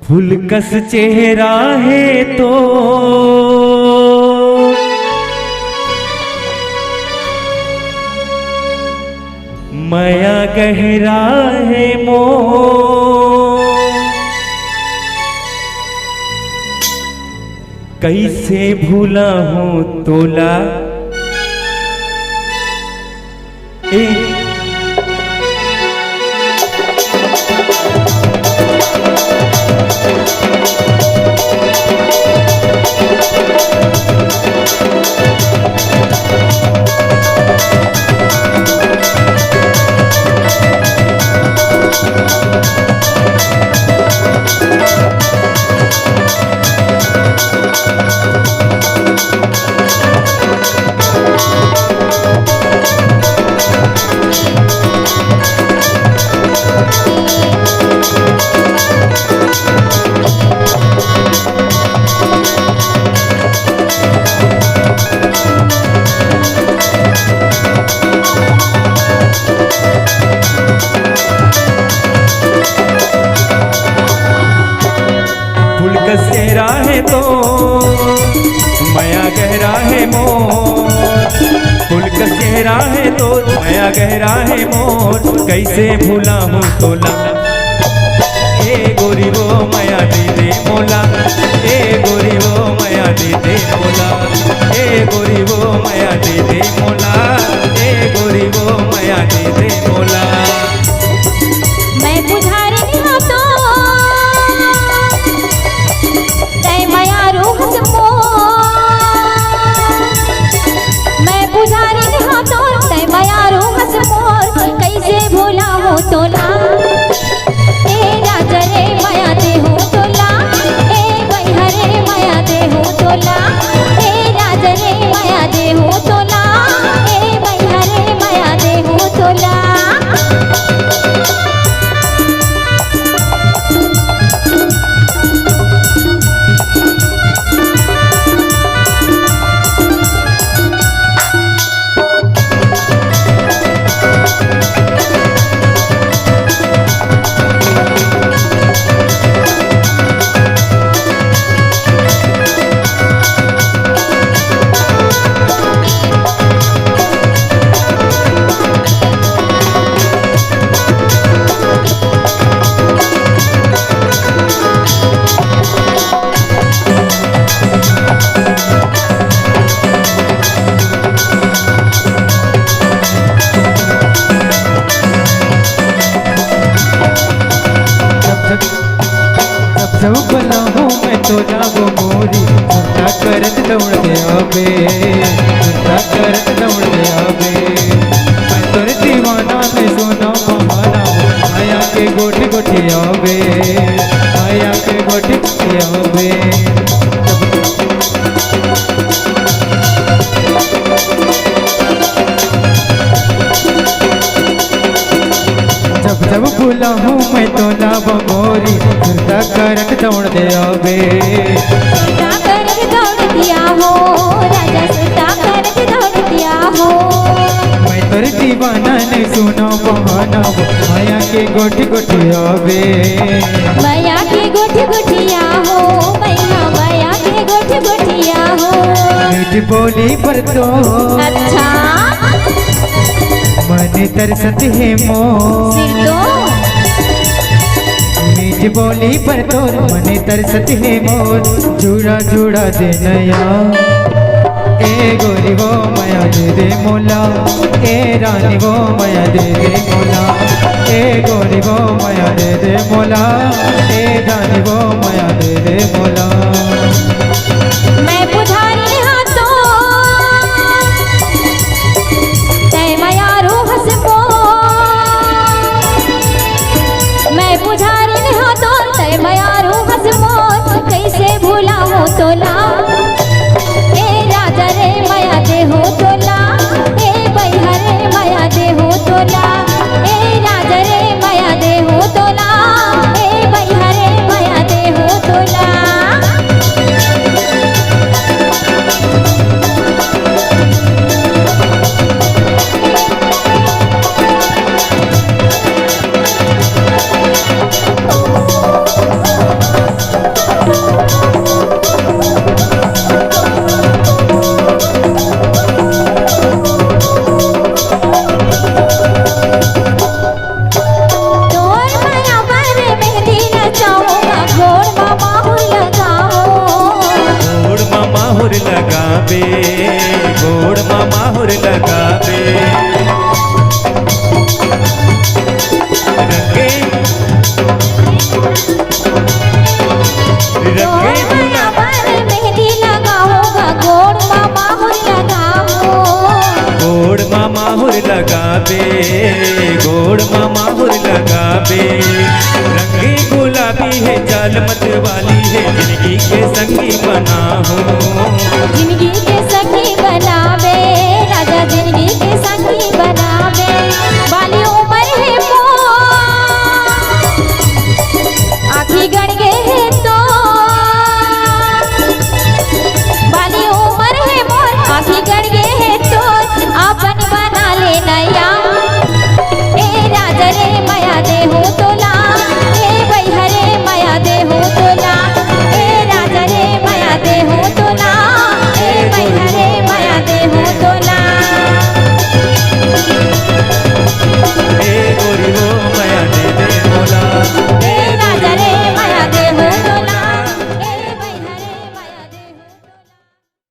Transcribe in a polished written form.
फुलकस चेहरा है तो माया गहरा है मोह। कैसे भूला हूँ तोला गहरा है तो माया गहरा है मोर। फूल का चेहरा है तो माया गहरा है मोर। कैसे भूला हूँ तोला ए गोरी वो माया दे दे मोला। ए गोरी वो माया दे दे मोला। ए गोरी वो माया दे दे मोला। ए गोरी वो माया दे दे मोला। मैं पुजारी हूँ तो मैं पुजारी हो तो तय माया रूहस मोर। कैसे भूला हो तोला ए राजा रे माया दे हो तोला। ए बैहा रे माया दे हो तोला। ए राजा रे माया दे हो तोला। ए बैहा रे माया दे हो तोला। जब बना हूँ मैं तो जागो मोरी। सुनता करत दौड़ गया बे। सुनता करत दौड़ गया बे। मैं तोर दीवाना में सोना बहाना। माया के गोटी गोटी आवे। माया के गोटी गोटी आवे। जब जब भूला हूँ मैं तो ना बमोरी। सुनता करत दौड़ दे आवे। सुनता करत दौड़ दिया हो राजा। सुनता करत दौड़ दिया हो। मैं तोर दीवाना ने सुना बहाना। माया के गोटी गोटी आवे। माया के गोठी गोठिया हो। माया के गोठी गोठिया हो। मीठ बोली पर तो अच्छा मन तरसत है मोर। मीठ बोली पर तो मन तरसत है मोर। जुड़ा जुड़ा दे नया ए गोरी वो माया दे दे मोला। ए रानी वो माया दे दे मोला। ए गोरी वो माया दे दे मोला। ए रानी वो माया दे दे मोला। मैं पुजारी हूँ तो तय माया रूहस मोर। मैं पुजारी हूँ तो तय माया रूहस मोर। कैसे भूला हो तोला ए राजा रे माया दे हो तोला। ए बैहा रे माया दे हो तोला। ए राजा रे माया दे हो तोला। ए बैहा रे माया दे हो तोला। लगावे, गोड़ मामा हुर लगावे। रंगे रंगे माया पर मेहंदी लगाऊंगा, गोड़ मामा हुर लगाऊं। गोड़ मामा हुर लगावे, गोड़ मामा हुर लगावे। रंगी गुलाबी है चाल मत वाली है, जिंदगी के संगी बना हूँ, जिंदगी